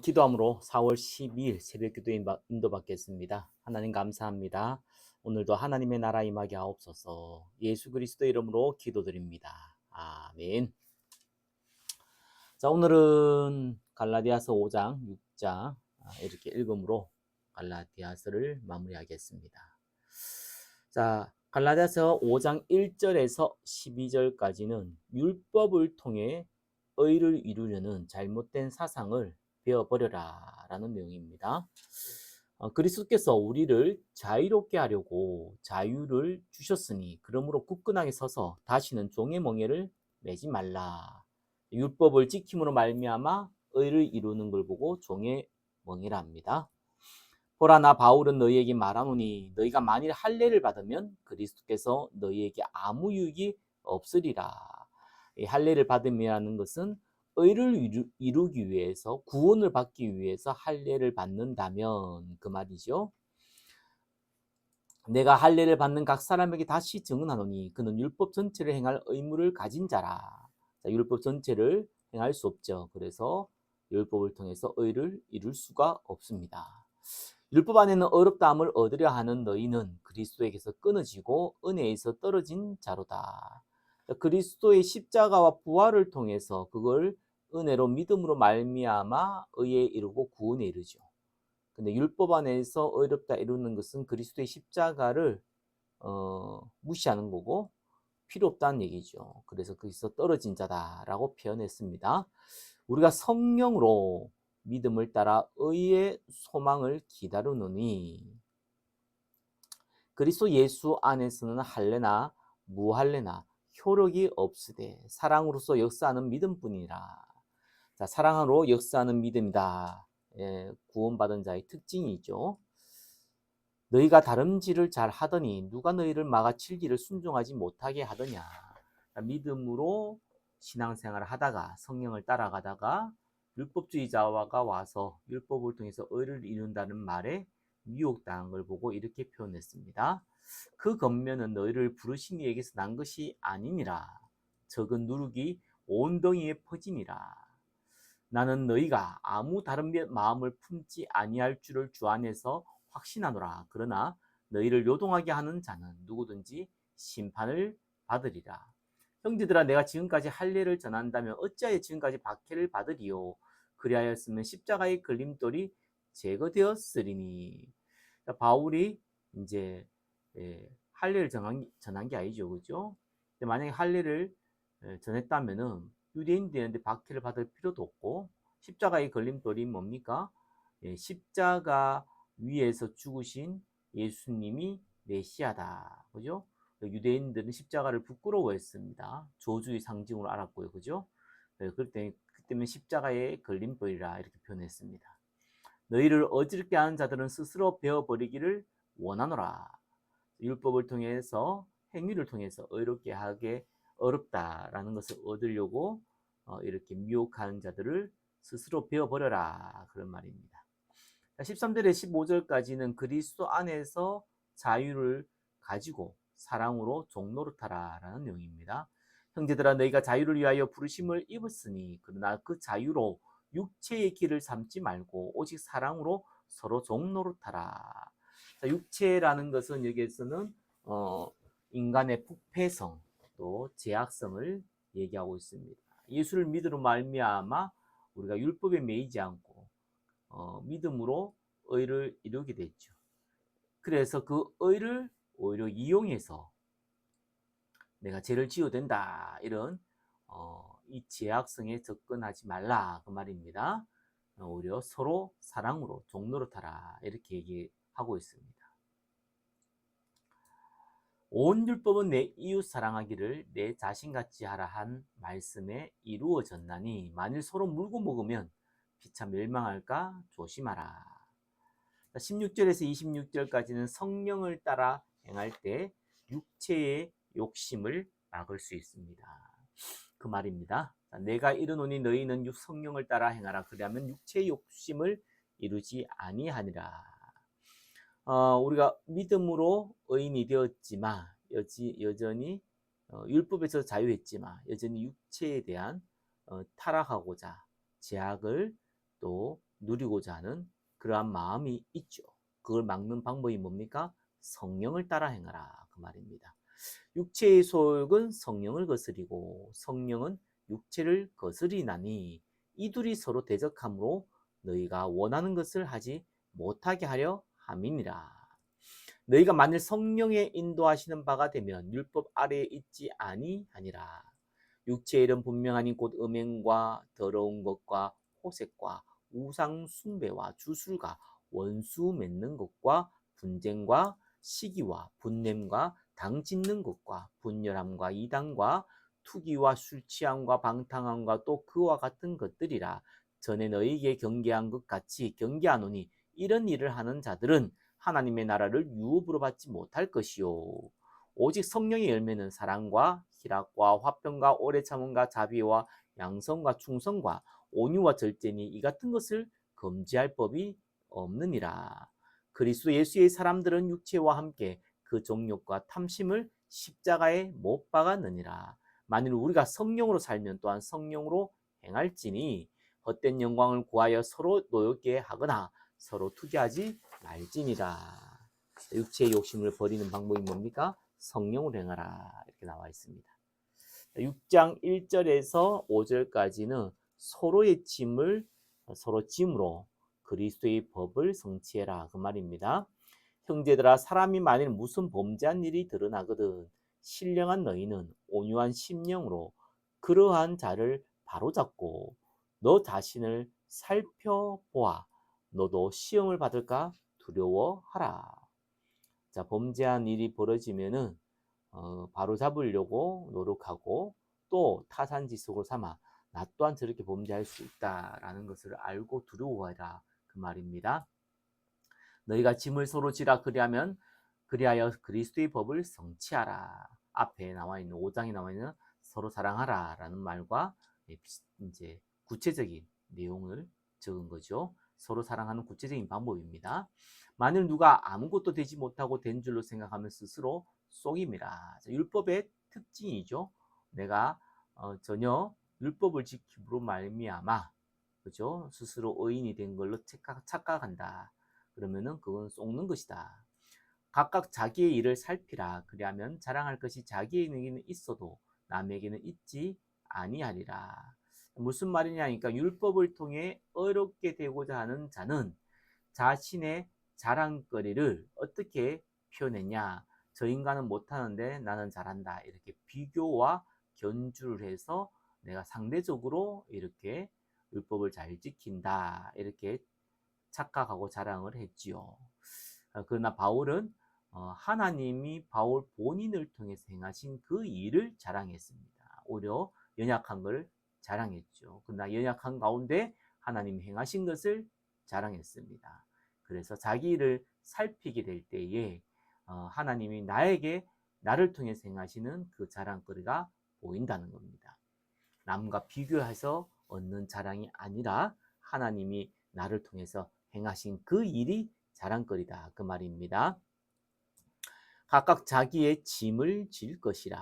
기도함으로 4월 12일 새벽 기도에 인도받겠습니다. 하나님 감사합니다. 오늘도 하나님의 나라 임하게 하옵소서. 예수 그리스도 이름으로 기도드립니다. 아멘. 자, 오늘은 갈라디아서 5장, 6장 이렇게 읽음으로 갈라디아서를 마무리하겠습니다. 자, 갈라디아서 5장 1절에서 12절까지는 율법을 통해 의를 이루려는 잘못된 사상을 베어버려라 라는 내용입니다. 그리스도께서 우리를 자유롭게 하려고 자유를 주셨으니 그러므로 굳건하게 서서 다시는 종의 멍에를 매지 말라. 율법을 지킴으로 말미암아 의를 이루는 걸 보고 종의 멍에라 합니다. 보라, 나 바울은 너희에게 말하노니 너희가 만일 할례를 받으면 그리스도께서 너희에게 아무 유익이 없으리라. 이 할례를 받음이라는 것은 의를 이루기 위해서, 구원을 받기 위해서 할례를 받는다면 그 말이죠. 내가 할례를 받는 각 사람에게 다시 증언하노니 그는 율법 전체를 행할 의무를 가진 자라. 자, 율법 전체를 행할 수 없죠. 그래서 율법을 통해서 의를 이룰 수가 없습니다. 율법 안에는 어렵다함을 얻으려 하는 너희는 그리스도에게서 끊어지고 은혜에서 떨어진 자로다. 그리스도의 십자가와 부활을 통해서 그걸 은혜로 믿음으로 말미암아 의에 이르고 구원에 이르죠. 근데 율법 안에서 어렵다 이루는 것은 그리스도의 십자가를 무시하는 거고 필요 없다는 얘기죠. 그래서 거기서 떨어진 자다라고 표현했습니다. 우리가 성령으로 믿음을 따라 의의 소망을 기다리노니 그리스도 예수 안에서는 할례나 무할례나 효력이 없으되 사랑으로서 역사하는 믿음뿐이라. 자, 사랑으로 역사하는 믿음이다. 구원받은 자의 특징이죠. 너희가 다름질을 잘 하더니 누가 너희를 막아 진리를 순종하지 못하게 하더냐. 믿음으로 신앙생활을 하다가 성령을 따라가다가 율법주의자가 와서 율법을 통해서 의를 이룬다는 말에 미혹당한 걸 보고 이렇게 표현했습니다. 그 겉면은 너희를 부르신 이에게서 난 것이 아니니라. 적은 누룩이 온 덩이에 퍼지니라. 나는 너희가 아무 다른 마음을 품지 아니할 줄을 주 안에서 확신하노라. 그러나 너희를 요동하게 하는 자는 누구든지 심판을 받으리라. 형제들아, 내가 지금까지 할례를 전한다면 어찌하여 지금까지 박해를 받으리요? 그리하였으면 십자가의 걸림돌이 제거되었으리니. 바울이 이제 할례를 전한 게 아니죠, 그죠? 만약에 할례를 전했다면은 유대인들한테 박해를 받을 필요도 없고, 십자가의 걸림돌이 뭡니까? 십자가 위에서 죽으신 예수님이 메시아다. 그죠? 유대인들은 십자가를 부끄러워했습니다. 저주의 상징으로 알았고요. 그죠? 그때는 십자가의 걸림돌이라 이렇게 표현했습니다. 너희를 어지럽게 하는 자들은 스스로 베어버리기를 원하노라. 율법을 통해서, 행위를 통해서 의롭게 하게 어렵다라는 것을 얻으려고 이렇게 미혹하는 자들을 스스로 베어버려라, 그런 말입니다. 13절에 15절까지는 그리스도 안에서 자유를 가지고 사랑으로 종노릇하라 라는 내용입니다. 형제들아, 너희가 자유를 위하여 부르심을 입었으니 그러나 그 자유로 육체의 길을 삼지 말고 오직 사랑으로 서로 종노릇하라. 육체라는 것은 여기에서는 인간의 부패성 또 제약성을 얘기하고 있습니다. 예수를 믿으로 말미암아 우리가 율법에 매이지 않고 믿음으로 의를 이루게 됐죠. 그래서 그 의를 오히려 이용해서 내가 죄를 지어도 된다, 이런 이 제약성에 접근하지 말라, 그 말입니다. 오히려 서로 사랑으로 종노릇하라, 이렇게 얘기하고 있습니다. 온 율법은 내 이웃 사랑하기를 내 자신같이 하라 한 말씀에 이루어졌나니 만일 서로 물고 먹으면 피차 멸망할까 조심하라. 16절에서 26절까지는 성령을 따라 행할 때 육체의 욕심을 막을 수 있습니다. 그 말입니다. 내가 이르노니 너희는 성령을 따라 행하라. 그러면 육체의 욕심을 이루지 아니하니라. 우리가 믿음으로 의인이 되었지만 여전히 율법에서 자유했지만 여전히 육체에 대한 타락하고자 제약을 또 누리고자 하는 그러한 마음이 있죠. 그걸 막는 방법이 뭡니까? 성령을 따라 행하라 그 말입니다. 육체의 소욕은 성령을 거스리고 성령은 육체를 거스리나니 이 둘이 서로 대적함으로 너희가 원하는 것을 하지 못하게 하려 함이니라. 너희가 만일 성령의 인도하시는 바가 되면 율법 아래에 있지 아니하니라. 육체의 일은 분명하니 곧 음행과 더러운 것과 호색과 우상 숭배와 주술과 원수 맺는 것과 분쟁과 시기와 분냄과 당 짓는 것과 분열함과 이단과 투기와 술 취함과 방탕함과 또 그와 같은 것들이라. 전에 너희에게 경계한 것 같이 경계하노니 이런 일을 하는 자들은 하나님의 나라를 유업으로 받지 못할 것이요. 오직 성령의 열매는 사랑과 희락과 화평과 오래 참음과 자비와 양성과 충성과 온유와 절제니 이 같은 것을 금지할 법이 없느니라. 그리스도 예수의 사람들은 육체와 함께 그 정욕과 탐심을 십자가에 못 박았느니라. 만일 우리가 성령으로 살면 또한 성령으로 행할지니 헛된 영광을 구하여 서로 노엽게 하거나 서로 투기하지 말지니라. 육체의 욕심을 버리는 방법이 뭡니까? 성령으로 행하라 이렇게 나와 있습니다. 6장 1절에서 5절까지는 서로의 짐을 서로 짐으로 그리스도의 법을 성취해라 그 말입니다. 형제들아 사람이 만일 무슨 범죄한 일이 드러나거든 신령한 너희는 온유한 심령으로 그러한 자를 바로잡고 너 자신을 살펴보아 너도 시험을 받을까 두려워하라. 자, 범죄한 일이 벌어지면은 바로 잡으려고 노력하고 또 타산지석으로 삼아 나 또한 저렇게 범죄할 수 있다라는 것을 알고 두려워하라 그 말입니다. 너희가 짐을 서로 지라 그리하여 그리스도의 법을 성취하라. 앞에 나와 있는 5장에 나와 있는 서로 사랑하라라는 말과 이제 구체적인 내용을 적은 거죠. 서로 사랑하는 구체적인 방법입니다. 만일 누가 아무것도 되지 못하고 된 줄로 생각하면 스스로 속임이라. 율법의 특징이죠. 내가 전혀 율법을 지킴으로 말미암아 그죠? 스스로 의인이 된 걸로 착각한다. 그러면은 그건 속는 것이다. 각각 자기의 일을 살피라. 그리하면 자랑할 것이 자기에게는 있어도 남에게는 있지 아니하리라. 무슨 말이냐니까 율법을 통해 어렵게 되고자 하는 자는 자신의 자랑거리를 어떻게 표현했냐. 저 인간은 못하는데 나는 잘한다. 이렇게 비교와 견주를 해서 내가 상대적으로 이렇게 율법을 잘 지킨다. 이렇게 착각하고 자랑을 했지요. 그러나 바울은 하나님이 바울 본인을 통해서 행하신 그 일을 자랑했습니다. 오히려 연약한 걸 자랑했죠. 그러나 연약한 가운데 하나님이 행하신 것을 자랑했습니다. 그래서 자기 일을 살피게 될 때에 하나님이 나를 통해서 행하시는 그 자랑거리가 보인다는 겁니다. 남과 비교해서 얻는 자랑이 아니라 하나님이 나를 통해서 행하신 그 일이 자랑거리다 그 말입니다. 각각 자기의 짐을 질 것이라.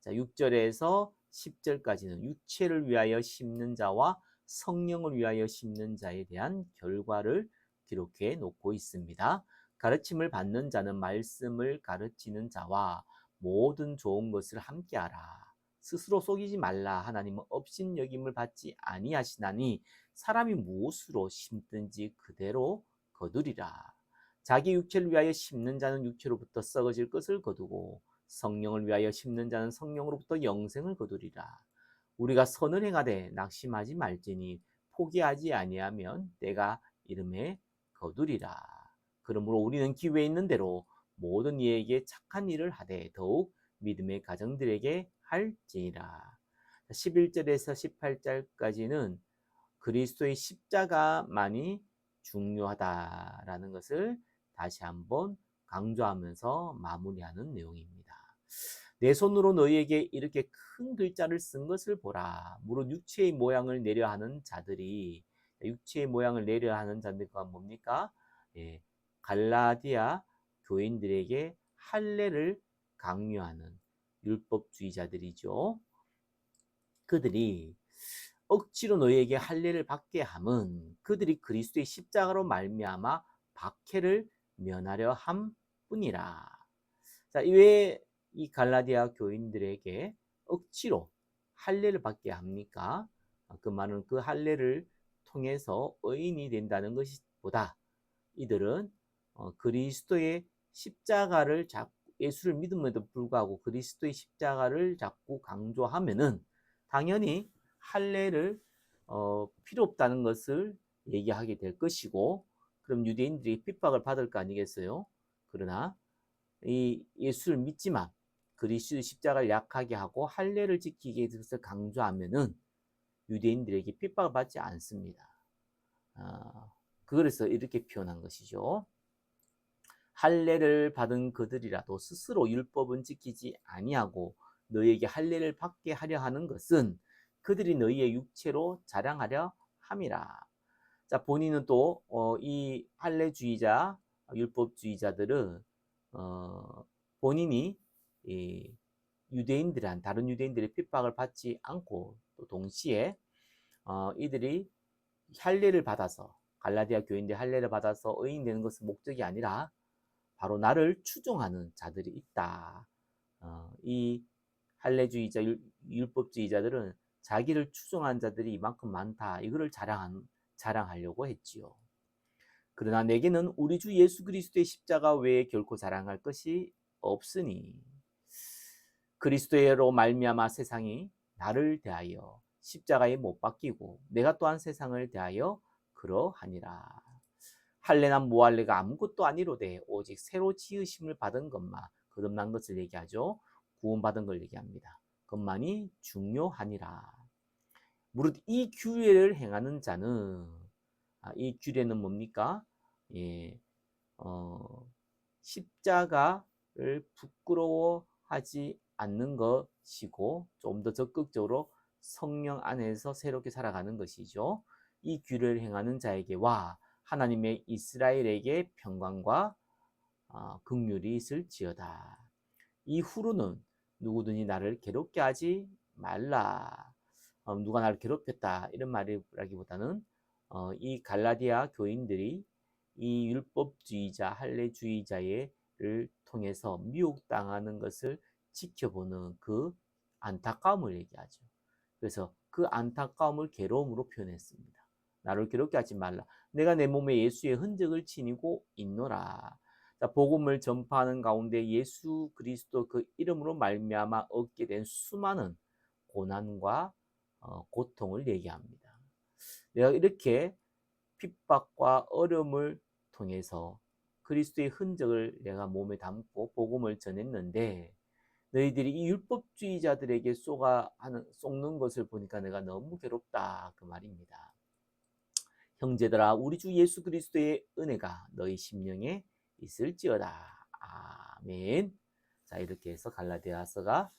자, 6절에서 10절까지는 육체를 위하여 심는 자와 성령을 위하여 심는 자에 대한 결과를 기록해 놓고 있습니다. 가르침을 받는 자는 말씀을 가르치는 자와 모든 좋은 것을 함께하라. 스스로 속이지 말라. 하나님은 업신여김을 받지 아니하시나니 사람이 무엇으로 심든지 그대로 거두리라. 자기 육체를 위하여 심는 자는 육체로부터 썩어질 것을 거두고 성령을 위하여 심는 자는 성령으로부터 영생을 거두리라. 우리가 선을 행하되 낙심하지 말지니 포기하지 아니하면 때가 이름에 거두리라. 그러므로 우리는 기회 있는 대로 모든 이에게 착한 일을 하되 더욱 믿음의 가정들에게 할지니라. 11절에서 18절까지는 그리스도의 십자가만이 중요하다라는 것을 다시 한번 강조하면서 마무리하는 내용입니다. 내 손으로 너희에게 이렇게 큰 글자를 쓴 것을 보라. 무릇 육체의 모양을 내려 하는 자들이 육체의 모양을 내려 하는 자들과 뭡니까? 갈라디아 교인들에게 할례를 강요하는 율법주의자들이죠. 그들이 억지로 너희에게 할례를 받게 함은 그들이 그리스도의 십자가로 말미암아 박해를 면하려 함뿐이라. 자, 왜 이 갈라디아 교인들에게 억지로 할례를 받게 합니까? 그 말은 그 할례를 통해서 의인이 된다는 것보다 이들은 그리스도의 십자가를 예수를 믿음에도 불구하고 그리스도의 십자가를 자꾸 강조하면은 당연히 할례를 필요 없다는 것을 얘기하게 될 것이고, 그럼 유대인들이 핍박을 받을 거 아니겠어요? 그러나 이 예수를 믿지만 그리스도의 십자가를 약하게 하고 할례를 지키게 해서 강조하면은 유대인들에게 핍박을 받지 않습니다. 그래서 이렇게 표현한 것이죠. 할례를 받은 그들이라도 스스로 율법은 지키지 아니하고 너희에게 할례를 받게 하려 하는 것은 그들이 너희의 육체로 자랑하려 함이라. 자, 본인은 또 이 할례주의자, 율법주의자들은 본인이 이 다른 유대인들의 핍박을 받지 않고 또 동시에 이들이 할례를 받아서 갈라디아 교인들이 할례를 받아서 의인 되는 것은 목적이 아니라 바로 나를 추종하는 자들이 있다. 이 할례주의자, 율법주의자들은 자기를 추종한 자들이 이만큼 많다. 이거를 자랑하려고 했지요. 그러나 내게는 우리 주 예수 그리스도의 십자가 외에 결코 자랑할 것이 없으니 그리스도로 말미암아 세상이 나를 대하여 십자가에 못 박히고 내가 또한 세상을 대하여 그러하니라. 할례나 무할례가 아무것도 아니로되 오직 새로 지으심을 받은 것만, 거듭난 것을 얘기하죠. 구원받은 걸 얘기합니다. 그것만이 중요하니라. 무릇 이 규례를 행하는 자는, 이 규례는 뭡니까? 예, 십자가를 부끄러워하지 않는 것이고 좀 더 적극적으로 성령 안에서 새롭게 살아가는 것이죠. 이 규례를 행하는 자에게와 하나님의 이스라엘에게 평강과 긍휼이 있을지어다. 이후로는 누구든지 나를 괴롭게 하지 말라. 누가 나를 괴롭혔다 이런 말이라기보다는 이 갈라디아 교인들이 이 율법주의자, 할례주의자를 통해서 미혹당하는 것을 지켜보는 그 안타까움을 얘기하죠. 그래서 그 안타까움을 괴로움으로 표현했습니다. 나를 괴롭게 하지 말라. 내가 내 몸에 예수의 흔적을 지니고 있노라. 자, 복음을 전파하는 가운데 예수 그리스도 그 이름으로 말미암아 얻게 된 수많은 고난과 고통을 얘기합니다. 내가 이렇게 핍박과 어려움을 통해서 그리스도의 흔적을 내가 몸에 담고 복음을 전했는데 너희들이 이 율법주의자들에게 쏟는 것을 보니까 내가 너무 괴롭다 그 말입니다. 형제들아 우리 주 예수 그리스도의 은혜가 너희 심령에 있을지어다. 아멘. 자, 이렇게 해서 갈라디아서가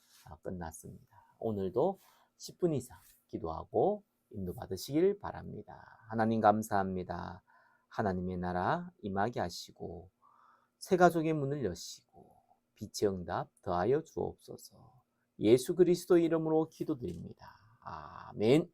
끝났습니다. 오늘도 10분 이상 기도하고 인도받으시길 바랍니다. 하나님 감사합니다. 하나님의 나라 임하게 하시고 새 가족의 문을 여시고 빛의 응답 더하여 주옵소서. 예수 그리스도 이름으로 기도드립니다. 아멘.